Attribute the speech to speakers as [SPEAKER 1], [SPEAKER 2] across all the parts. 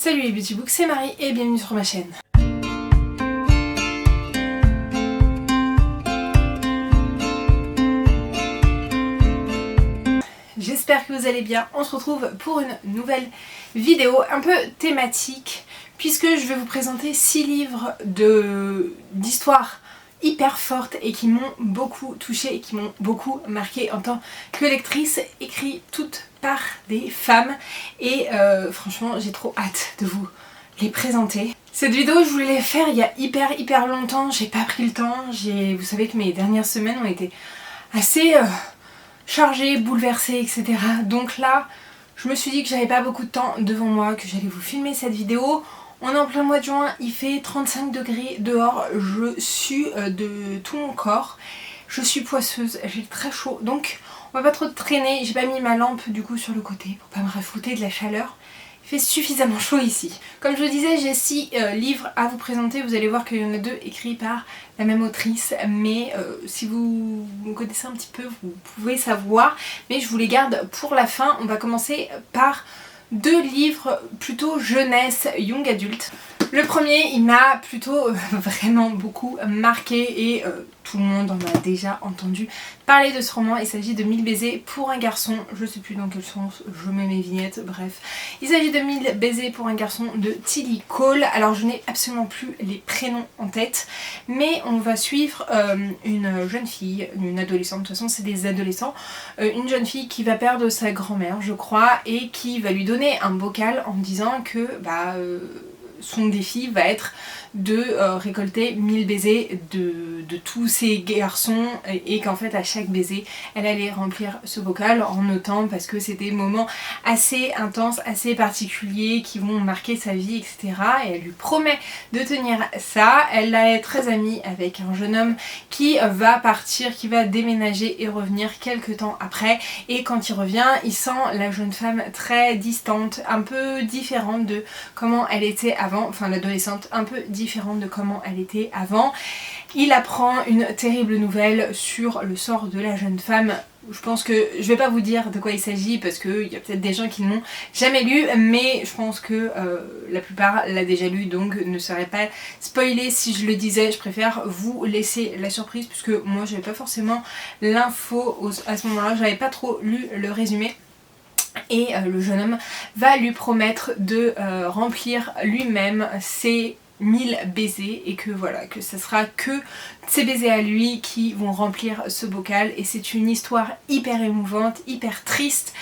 [SPEAKER 1] Salut les Beauty Books, c'est Marie et bienvenue sur ma chaîne. J'espère que vous allez bien. On se retrouve pour une nouvelle vidéo un peu thématique puisque je vais vous présenter 6 livres d'histoires hyper fortes et qui m'ont beaucoup touchée et qui m'ont beaucoup marquée en tant que lectrice, écrits toutes par des femmes et franchement j'ai trop hâte de vous les présenter. Cette vidéo je voulais la faire il y a hyper longtemps, j'ai pas pris le temps, vous savez que mes dernières semaines ont été assez chargée, bouleversée, etc. Donc là, je me suis dit que j'avais pas beaucoup de temps devant moi, que j'allais vous filmer cette vidéo. On est en plein mois de juin, il fait 35 degrés dehors, je sue de tout mon corps. Je suis poisseuse, j'ai très chaud, donc on va pas trop traîner. J'ai pas mis ma lampe du coup sur le côté pour pas me rafouetter de la chaleur. Il fait suffisamment chaud ici. Comme je vous disais, j'ai 6 livres à vous présenter. Vous allez voir qu'il y en a 2 écrits par la même autrice. Mais si vous me connaissez un petit peu, vous pouvez savoir. Mais je vous les garde pour la fin. On va commencer par 2 livres plutôt jeunesse, young adulte. Le premier, il m'a plutôt vraiment beaucoup marqué et tout le monde en a déjà entendu parler de ce roman. Il s'agit de 1000 baisers pour un garçon, je sais plus dans quel sens, je mets mes vignettes, bref. Il s'agit de 1000 baisers pour un garçon de Tilly Cole. Alors je n'ai absolument plus les prénoms en tête, mais on va suivre une jeune fille, une adolescente, de toute façon c'est des adolescents, une jeune fille qui va perdre sa grand-mère je crois et qui va lui donner un bocal en disant que son défi va être de récolter 1000 baisers de tous ces garçons et qu'en fait à chaque baiser elle allait remplir ce bocal en notant, parce que c'est des moments assez intenses, assez particuliers qui vont marquer sa vie, etc. Et elle lui promet de tenir ça. Elle est très amie avec un jeune homme qui va partir, qui va déménager et revenir quelques temps après, et quand il revient il sent la jeune femme très distante, un peu différente de comment elle était avant, enfin l'adolescente un peu différente de comment elle était avant. Il apprend une terrible nouvelle sur le sort de la jeune femme. Je pense que je vais pas vous dire de quoi il s'agit parce qu'il y a peut-être des gens qui ne l'ont jamais lu, mais je pense que la plupart l'a déjà lu, donc ne serait pas spoilé si je le disais. Je préfère vous laisser la surprise puisque moi j'avais pas forcément l'info à ce moment-là, j'avais pas trop lu le résumé. Et le jeune homme va lui promettre de remplir lui-même ses 1000 baisers et que voilà, que ce sera que ces baisers à lui qui vont remplir ce bocal. Et c'est une histoire hyper émouvante, hyper triste,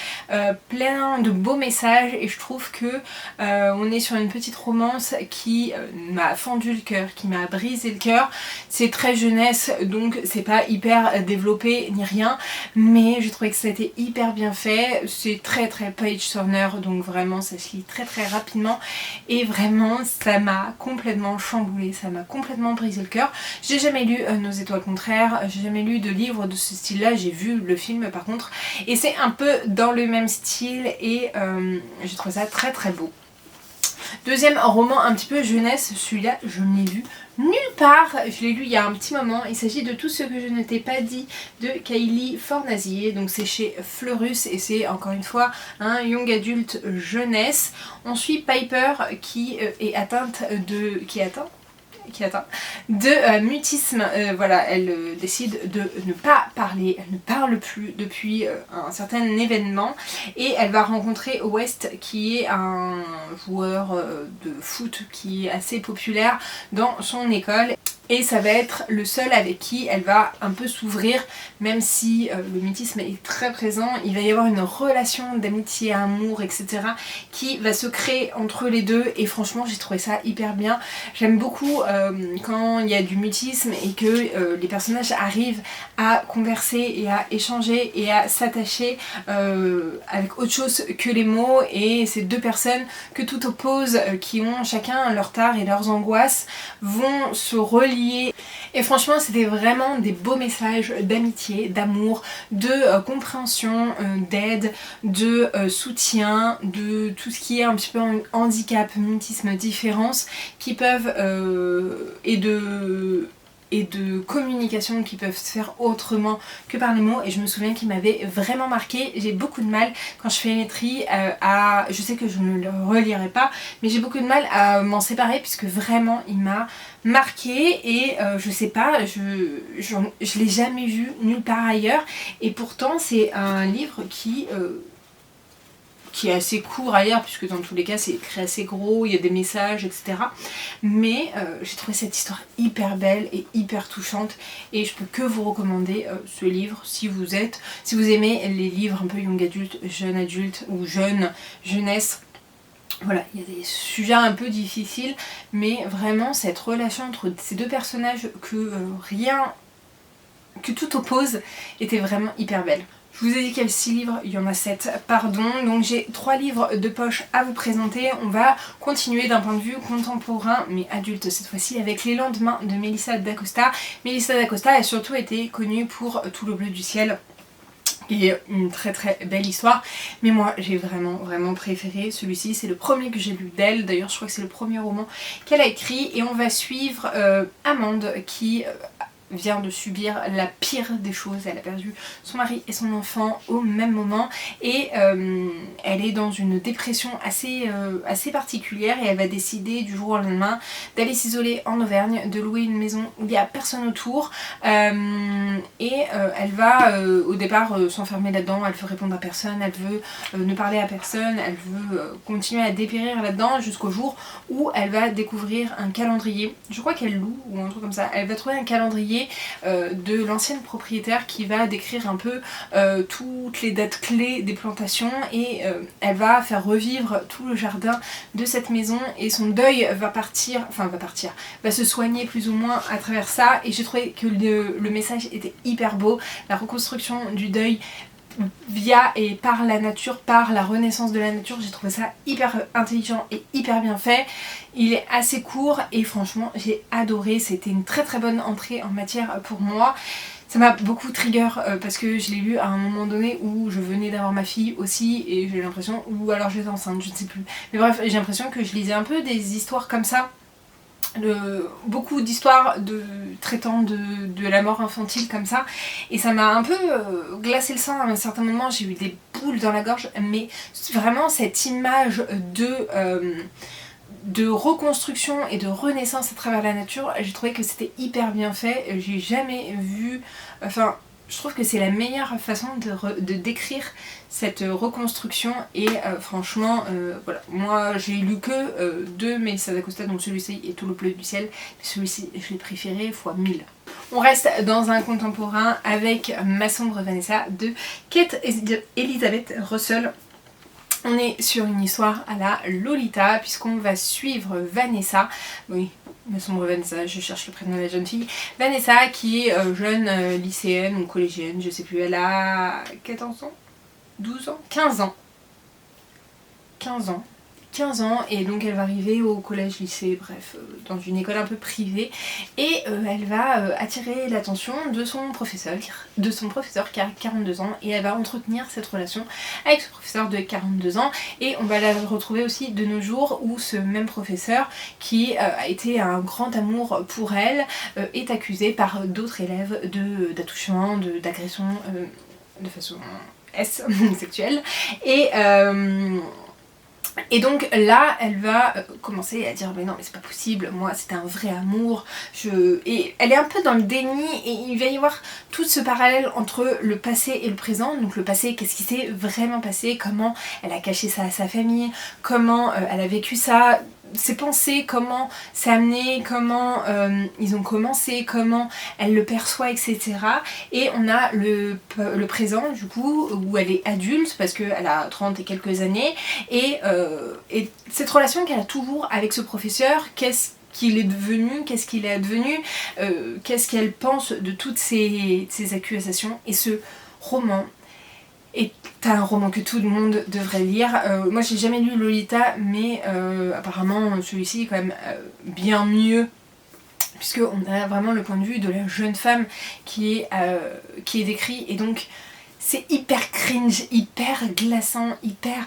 [SPEAKER 1] plein de beaux messages, et je trouve que on est sur une petite romance qui m'a fendu le cœur, qui m'a brisé le cœur. C'est très jeunesse donc c'est pas hyper développé ni rien, mais j'ai trouvé que ça a été hyper bien fait. C'est très page turner, donc vraiment ça se lit très rapidement et vraiment ça m'a complètement chamboulée, ça m'a complètement brisé le cœur. J'ai jamais lu Nos étoiles contraires, j'ai jamais lu de livre de ce style là, j'ai vu le film par contre et c'est un peu dans le même style et j'ai trouvé ça très beau. Deuxième roman un petit peu jeunesse, celui-là je ne l'ai lu nulle part, je l'ai lu il y a un petit moment. Il s'agit de Tout ce que je ne t'ai pas dit de Kylie Fornazier, donc c'est chez Fleurus et c'est encore une fois un young adulte jeunesse. On suit Piper qui est atteinte de... qui est atteint de mutisme. Voilà, elle décide de ne pas parler, elle ne parle plus depuis un certain événement et elle va rencontrer West qui est un joueur de foot qui est assez populaire dans son école. Et ça va être le seul avec qui elle va un peu s'ouvrir, même si le mutisme est très présent. Il va y avoir une relation d'amitié, amour, etc. qui va se créer entre les deux. Et franchement, j'ai trouvé ça hyper bien. J'aime beaucoup quand il y a du mutisme et que les personnages arrivent à converser et à échanger et à s'attacher avec autre chose que les mots. Et ces deux personnes que tout oppose, qui ont chacun leur tard et leurs angoisses, vont se relier. Et franchement c'était vraiment des beaux messages d'amitié, d'amour, de compréhension, d'aide, de soutien, de tout ce qui est un petit peu handicap, mutisme, différence qui peuvent et de et de communication qui peuvent se faire autrement que par les mots, et je me souviens qu'il m'avait vraiment marqué. J'ai beaucoup de mal quand je fais une tri je sais que je ne le relirai pas, mais j'ai beaucoup de mal à m'en séparer puisque vraiment il m'a marqué et je sais pas, je l'ai jamais vu nulle part ailleurs, et pourtant c'est un livre qui est assez court ailleurs, puisque dans tous les cas c'est écrit assez gros, il y a des messages, etc. Mais j'ai trouvé cette histoire hyper belle et hyper touchante, et je peux que vous recommander ce livre si vous aimez les livres un peu young adulte ou jeunesse. Voilà, il y a des sujets un peu difficiles, mais vraiment cette relation entre ces deux personnages que tout oppose était vraiment hyper belle. Je vous ai dit qu'il y avait 6 livres, il y en a 7, pardon. Donc j'ai 3 livres de poche à vous présenter. On va continuer d'un point de vue contemporain, mais adulte cette fois-ci, avec Les Lendemains de Melissa d'Acosta. Melissa d'Acosta a surtout été connue pour Tout le bleu du ciel, et une très très belle histoire, mais moi j'ai vraiment préféré celui-ci. C'est le premier que j'ai lu d'elle, d'ailleurs je crois que c'est le premier roman qu'elle a écrit, et on va suivre Amande qui vient de subir la pire des choses. Elle a perdu son mari et son enfant au même moment, et elle est dans une dépression assez particulière, et elle va décider du jour au lendemain d'aller s'isoler en Auvergne, de louer une maison où il n'y a personne autour, et elle va au départ s'enfermer là-dedans. Elle veut répondre à personne, elle veut ne parler à personne, elle veut continuer à dépérir là-dedans jusqu'au jour où elle va découvrir un calendrier, je crois qu'elle loue ou un truc comme ça. Elle va trouver un calendrier de l'ancienne propriétaire qui va décrire un peu toutes les dates clés des plantations, et elle va faire revivre tout le jardin de cette maison, et son deuil va se soigner plus ou moins à travers ça. Et j'ai trouvé que le message était hyper beau, la reconstruction du deuil via et par la nature, par la renaissance de la nature. J'ai trouvé ça hyper intelligent et hyper bien fait. Il est assez court et franchement j'ai adoré, c'était une très très bonne entrée en matière pour moi. Ça m'a beaucoup trigger parce que je l'ai lu à un moment donné où je venais d'avoir ma fille aussi, et j'ai l'impression, ou alors j'étais enceinte, je ne sais plus, mais bref, j'ai l'impression que je lisais un peu des histoires comme ça. Beaucoup d'histoires traitant de la mort infantile comme ça, et ça m'a un peu glacé le sang à un certain moment. J'ai eu des boules dans la gorge, mais vraiment cette image de reconstruction et de renaissance à travers la nature, j'ai trouvé que c'était hyper bien fait. J'ai jamais vu, je trouve que c'est la meilleure façon de décrire cette reconstruction, et franchement voilà, moi j'ai lu que 2 Melissa d'Acosta, donc celui-ci et Tout le bleu du ciel, mais celui-ci je l'ai préféré fois 1000. On reste dans un contemporain avec Ma sombre Vanessa de Kate Elizabeth Russell. On est sur une histoire à la Lolita, puisqu'on va suivre Vanessa, oui, Ma sombre Vanessa, je cherche le prénom de la jeune fille, Vanessa qui est jeune lycéenne ou collégienne, je sais plus, elle a 14 ans, 12 ans, 15 ans, 15 ans, et donc elle va arriver au collège, lycée, bref, dans une école un peu privée, et elle va attirer l'attention de son professeur qui a 42 ans, et elle va entretenir cette relation avec ce professeur de 42 ans, et on va la retrouver aussi de nos jours où ce même professeur qui a été un grand amour pour elle est accusé par d'autres élèves d'attouchement, d'agression de façon sexuelle, et donc là elle va commencer à dire mais non mais c'est pas possible, moi c'était un vrai amour, et elle est un peu dans le déni, et il va y avoir tout ce parallèle entre le passé et le présent. Donc le passé, qu'est-ce qui s'est vraiment passé, comment elle a caché ça à sa famille, comment elle a vécu ça, ses pensées, comment c'est amené, comment ils ont commencé, comment elle le perçoit, etc. Et on a le présent du coup où elle est adulte parce qu'elle a 30 et quelques années, et cette relation qu'elle a toujours avec ce professeur, qu'est-ce qu'il est devenu, qu'est-ce qu'il est advenu, qu'est-ce qu'elle pense de toutes ces accusations. Et ce roman est un roman que tout le monde devrait lire. Moi j'ai jamais lu Lolita, mais apparemment celui-ci est quand même bien mieux, puisqu'on a vraiment le point de vue de la jeune femme qui est décrit, et donc c'est hyper cringe, hyper glaçant, hyper...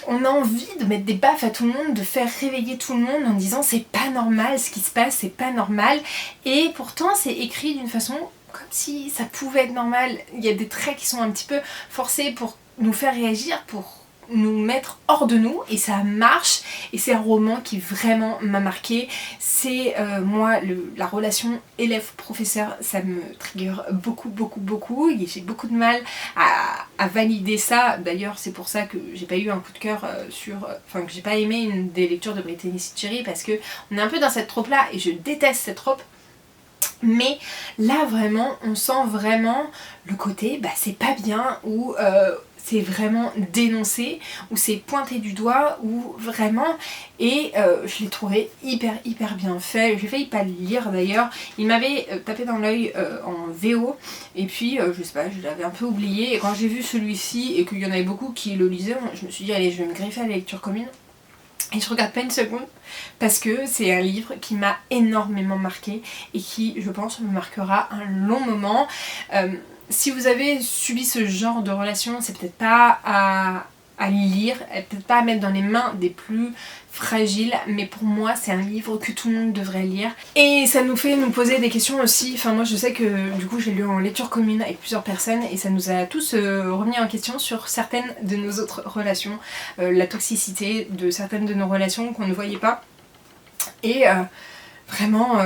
[SPEAKER 1] on a envie de mettre des baffes à tout le monde, de faire réveiller tout le monde en disant c'est pas normal ce qui se passe, c'est pas normal. Et pourtant c'est écrit d'une façon comme si ça pouvait être normal. Il y a des traits qui sont un petit peu forcés pour nous faire réagir, pour nous mettre hors de nous, et ça marche. Et c'est un roman qui vraiment m'a marqué. C'est moi la relation élève-professeur, ça me trigger beaucoup et j'ai beaucoup de mal à valider ça. D'ailleurs c'est pour ça que j'ai pas eu un coup de cœur que j'ai pas aimé une des lectures de Brittany Cherry, parce que on est un peu dans cette trope là et je déteste cette trope. Mais là vraiment on sent vraiment le côté c'est pas bien, ou c'est vraiment dénoncé, ou c'est pointé du doigt, ou vraiment, et je l'ai trouvé hyper bien fait. J'ai failli pas le lire d'ailleurs, il m'avait tapé dans l'œil en VO, et puis je sais pas, je l'avais un peu oublié, et quand j'ai vu celui-ci et qu'il y en avait beaucoup qui le lisaient, je me suis dit allez, je vais me greffer à la lecture commune. Et je regarde pas une seconde parce que c'est un livre qui m'a énormément marqué et qui, je pense, me marquera un long moment. Si vous avez subi ce genre de relation, c'est peut-être pas à lire, peut-être pas à mettre dans les mains des plus fragiles, mais pour moi c'est un livre que tout le monde devrait lire. Et ça nous fait nous poser des questions aussi. Enfin moi je sais que du coup j'ai lu en lecture commune avec plusieurs personnes et ça nous a tous remis en question sur certaines de nos autres relations, la toxicité de certaines de nos relations qu'on ne voyait pas. Et vraiment,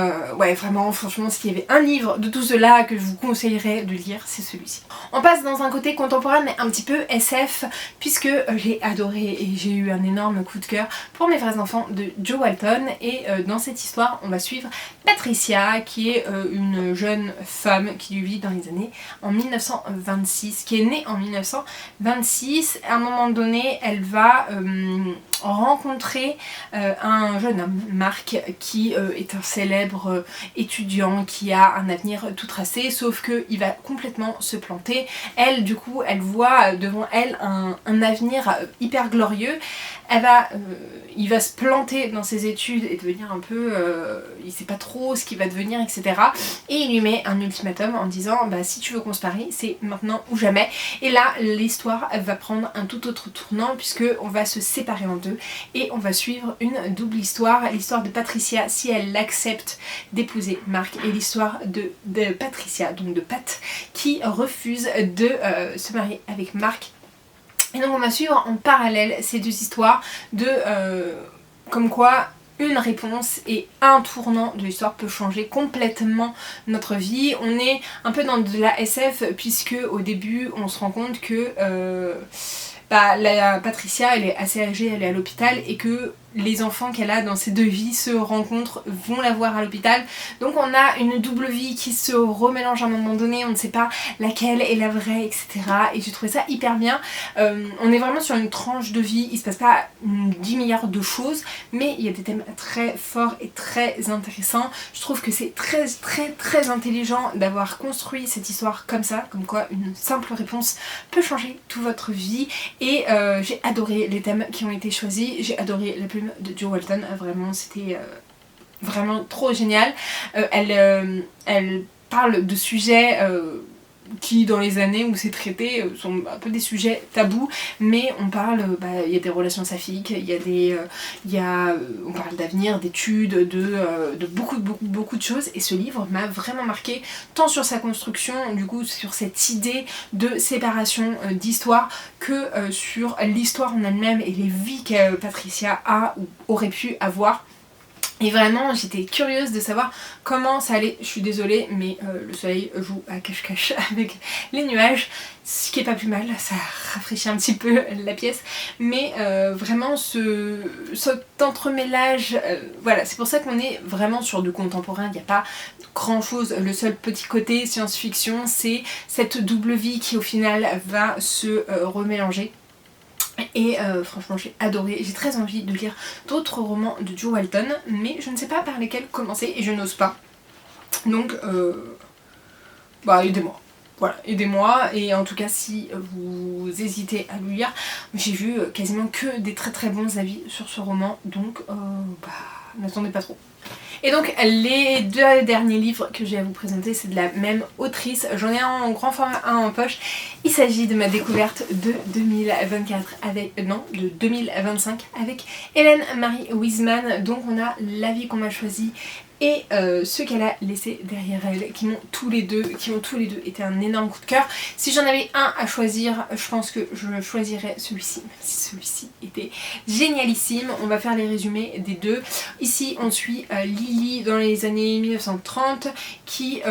[SPEAKER 1] vraiment, franchement, s'il y avait un livre de tout cela que je vous conseillerais de lire, c'est celui-ci. On passe dans un côté contemporain, mais un petit peu SF, puisque j'ai adoré et j'ai eu un énorme coup de cœur pour Mes vrais enfants de Jo Walton. Et dans cette histoire, on va suivre Patricia, qui est une jeune femme qui vit dans les années en 1926, qui est née en 1926. À un moment donné, elle va rencontrer un jeune homme, Marc, qui est un célèbre étudiant qui a un avenir tout tracé, sauf qu'il va complètement se planter. Elle, du coup, elle voit devant elle un avenir hyper glorieux. Il va se planter dans ses études et devenir un peu... il sait pas trop ce qu'il va devenir, etc. Et il lui met un ultimatum en disant si tu veux qu'on se marie, c'est maintenant ou jamais. Et là, l'histoire va prendre un tout autre tournant, puisque on va se séparer en deux et on va suivre une double histoire. L'histoire de Patricia, si elle accepte d'épouser Marc, et l'histoire de Patricia, donc de Pat, qui refuse de se marier avec Marc. Et donc on va suivre en parallèle ces deux histoires de comme quoi une réponse et un tournant de l'histoire peut changer complètement notre vie. On est un peu dans de la SF, puisque au début on se rend compte que la Patricia, elle est assez âgée, elle est à l'hôpital, et que les enfants qu'elle a dans ces deux vies se rencontrent, vont la voir à l'hôpital. Donc on a une double vie qui se remélange à un moment donné, on ne sait pas laquelle est la vraie, etc. Et j'ai trouvé ça hyper bien. On est vraiment sur une tranche de vie, il se passe pas 10 milliards de choses, mais il y a des thèmes très forts et très intéressants. Je trouve que c'est très intelligent d'avoir construit cette histoire comme ça, comme quoi une simple réponse peut changer toute votre vie. Et j'ai adoré les thèmes qui ont été choisis, j'ai adoré la plume de Jo Walton, vraiment c'était vraiment trop génial. Elle parle de sujets qui dans les années où c'est traité sont un peu des sujets tabous, mais on parle, il y a des relations saphiques, on parle d'avenir, d'études, de beaucoup de choses, et ce livre m'a vraiment marqué, tant sur sa construction, du coup sur cette idée de séparation d'histoire, que sur l'histoire en elle-même et les vies que Patricia a ou aurait pu avoir. Et vraiment j'étais curieuse de savoir comment ça allait. Je suis désolée mais le soleil joue à cache-cache avec les nuages, ce qui est pas plus mal, ça rafraîchit un petit peu la pièce. Mais vraiment cet entremêlage, voilà, c'est pour ça qu'on est vraiment sur du contemporain, il n'y a pas grand chose. Le seul petit côté science-fiction, c'est cette double vie qui au final va se remélanger. Et franchement j'ai adoré, j'ai très envie de lire d'autres romans de Jo Walton, mais je ne sais pas par lesquels commencer et je n'ose pas. Donc aidez-moi. Voilà, aidez-moi, et en tout cas si vous hésitez à le lire, j'ai vu quasiment que des très bons avis sur ce roman, donc n'attendez pas trop. Et donc les deux derniers livres que j'ai à vous présenter, c'est de la même autrice. J'en ai un en grand format, un en poche. Il s'agit de ma découverte de 2024 avec, non, de 2025 avec Hélène Marie Wiesmann. Donc on a La vie qu'on m'a choisi et ce qu'elle a laissé derrière elle, qui ont tous les deux été un énorme coup de cœur. Si j'en avais un à choisir, je pense que je choisirais celui-ci, même si celui-ci était génialissime. On va faire les résumés des deux. Ici on suit Lily dans les années 1930 qui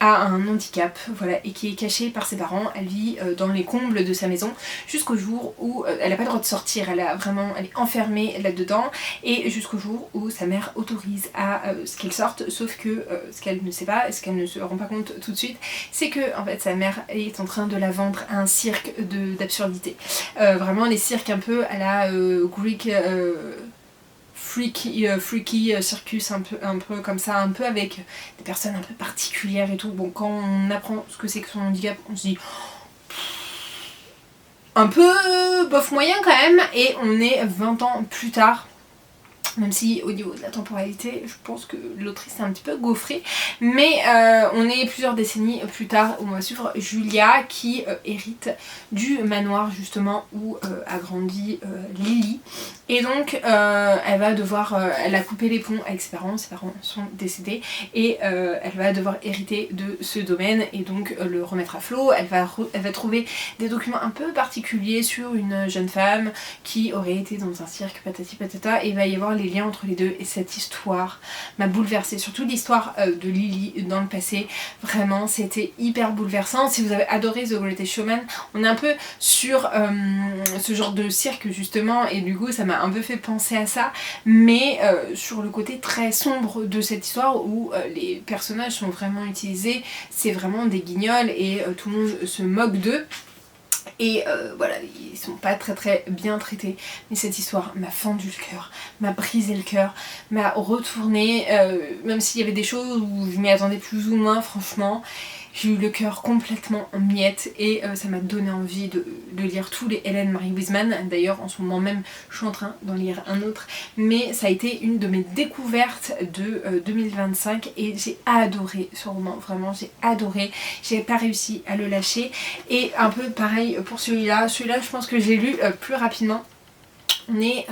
[SPEAKER 1] a un handicap, voilà, et qui est cachée par ses parents. Elle vit dans les combles de sa maison jusqu'au jour où elle n'a pas le droit de sortir, elle est enfermée là-dedans, et jusqu'au jour où sa mère autorise à ce qu'elle sorte, sauf que ce qu'elle ne sait pas, et ce qu'elle ne se rend pas compte tout de suite, c'est que en fait sa mère est en train de la vendre à un cirque d'absurdité. Vraiment les cirques un peu à la Greek... freaky circus, un peu comme ça, un peu avec des personnes un peu particulières et tout. Bon, quand on apprend ce que c'est que son handicap, on se dit un peu bof moyen quand même, et on est 20 ans plus tard. Même si au niveau de la temporalité, je pense que l'autrice est un petit peu gaufrée. Mais on est plusieurs décennies plus tard où on va suivre Julia qui hérite du manoir justement où a grandi Lily. Et donc elle a coupé les ponts avec ses parents sont décédés. Et elle va devoir hériter de ce domaine et donc le remettre à flot. Elle va trouver des documents un peu particuliers sur une jeune femme qui aurait été dans un cirque patati patata. Et il va y avoir les liens entre les deux, et cette histoire m'a bouleversée, surtout l'histoire de Lily dans le passé. Vraiment c'était hyper bouleversant. Si vous avez adoré The Greatest Showman, on est un peu sur ce genre de cirque justement, et du coup ça m'a un peu fait penser à ça, mais sur le côté très sombre de cette histoire où les personnages sont vraiment utilisés, c'est vraiment des guignols et tout le monde se moque d'eux. Et voilà, ils sont pas très bien traités, mais cette histoire m'a fendu le cœur, m'a brisé le cœur, m'a retourné, même s'il y avait des choses où je m'y attendais plus ou moins, franchement, j'ai eu le cœur complètement en miettes, et ça m'a donné envie de lire tous les Hélène Marie Wiesmann. D'ailleurs en ce moment même je suis en train d'en lire un autre, mais ça a été une de mes découvertes de 2025 et j'ai adoré ce roman, vraiment j'ai adoré, j'ai pas réussi à le lâcher. Et un peu pareil pour celui-là je pense que j'ai lu plus rapidement. On est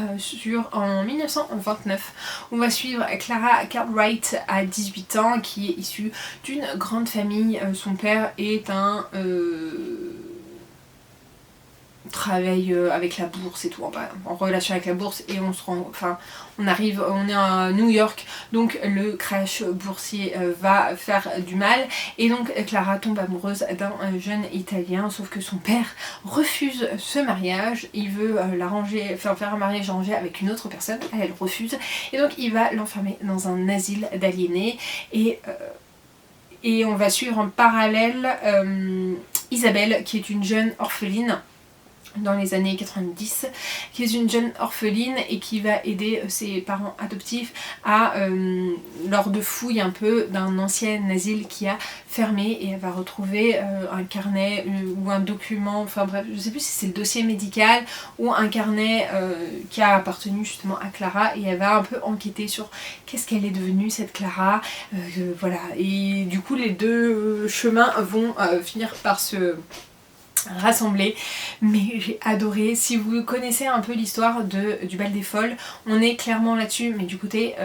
[SPEAKER 1] en 1929. On va suivre Clara Cartwright à 18 ans qui est issue d'une grande famille. Son père est un travaille avec la bourse et tout, en relation avec la bourse, et on est à New York, donc le crash boursier va faire du mal, et donc Clara tombe amoureuse d'un jeune italien, sauf que son père refuse ce mariage. Il veut faire un mariage arrangé avec une autre personne, elle refuse, et donc il va l'enfermer dans un asile d'aliénés, et on va suivre en parallèle Isabelle, qui est une jeune orpheline dans les années 90, qui est une jeune orpheline et qui va aider ses parents adoptifs à lors de fouilles un peu d'un ancien asile qui a fermé, et elle va retrouver un carnet ou un document, enfin bref, je sais plus si c'est le dossier médical ou un carnet qui a appartenu justement à Clara, et elle va un peu enquêter sur qu'est-ce qu'elle est devenue cette Clara, voilà, et du coup les deux chemins vont finir par se rassemblés. Mais j'ai adoré. Si vous connaissez un peu l'histoire du bal des folles, on est clairement là-dessus, mais du côté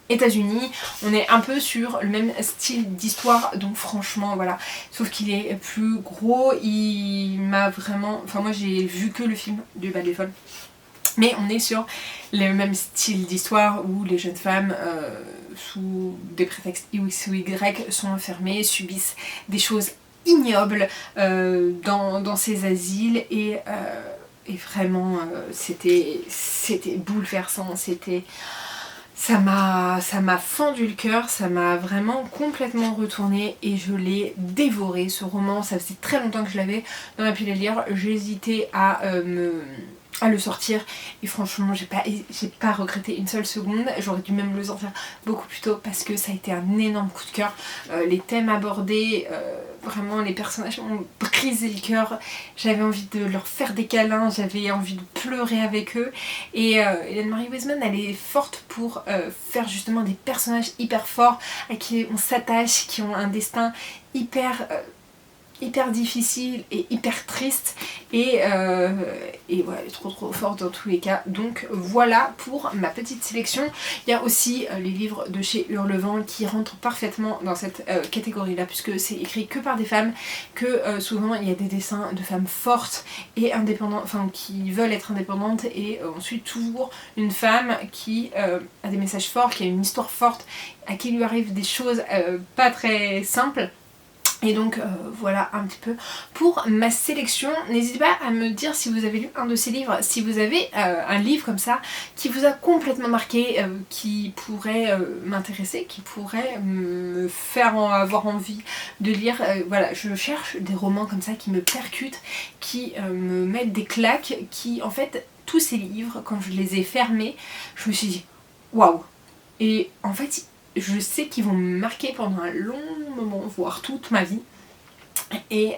[SPEAKER 1] États-Unis, on est un peu sur le même style d'histoire, donc franchement voilà, sauf qu'il est plus gros. Il m'a vraiment, enfin moi j'ai vu que le film du bal des folles, mais on est sur le même style d'histoire où les jeunes femmes sous des prétextes X ou Y sont enfermées, subissent des choses ignobles dans ces asiles, et vraiment c'était bouleversant, ça m'a fendu le cœur, ça m'a vraiment complètement retourné, et je l'ai dévoré ce roman. Ça faisait très longtemps que je l'avais dans ma pile à lire, j'hésitais à à le sortir et franchement j'ai pas regretté une seule seconde. J'aurais dû même le sortir beaucoup plus tôt parce que ça a été un énorme coup de cœur. Les thèmes abordés, vraiment les personnages m'ont brisé le cœur. J'avais envie de leur faire des câlins, j'avais envie de pleurer avec eux et Hélène Marie Wiseman elle est forte pour faire justement des personnages hyper forts à qui on s'attache, qui ont un destin hyper difficile et hyper triste et ouais, elle est trop forte dans tous les cas. Donc voilà pour ma petite sélection. Il y a aussi les livres de chez Hurlevent qui rentrent parfaitement dans cette catégorie là puisque c'est écrit que par des femmes, que souvent il y a des dessins de femmes fortes et indépendantes, enfin qui veulent être indépendantes et ensuite toujours une femme qui a des messages forts, qui a une histoire forte, à qui lui arrivent des choses pas très simples. Et donc voilà un petit peu pour ma sélection. N'hésitez pas à me dire si vous avez lu un de ces livres, si vous avez un livre comme ça qui vous a complètement marqué, qui pourrait m'intéresser, qui pourrait me faire avoir envie de lire. Voilà, je cherche des romans comme ça qui me percutent, qui me mettent des claques, qui en fait tous ces livres quand je les ai fermés, je me suis dit waouh. Et en fait je sais qu'ils vont me marquer pendant un long moment, voire toute ma vie. Et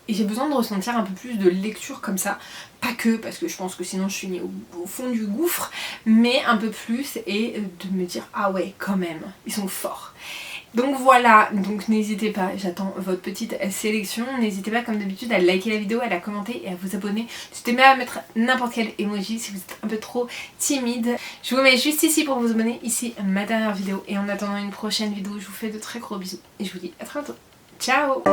[SPEAKER 1] j'ai besoin de ressentir un peu plus de lecture comme ça. Pas que, parce que je pense que sinon je suis au fond du gouffre, mais un peu plus et de me dire ah ouais quand même, ils sont forts. Donc voilà, donc n'hésitez pas, j'attends votre petite sélection. N'hésitez pas comme d'habitude à liker la vidéo, à la commenter et à vous abonner. N'hésitez pas à mettre n'importe quel emoji si vous êtes un peu trop timide. Je vous mets juste ici pour vous abonner, ici ma dernière vidéo. Et en attendant une prochaine vidéo, je vous fais de très gros bisous et je vous dis à très bientôt. Ciao!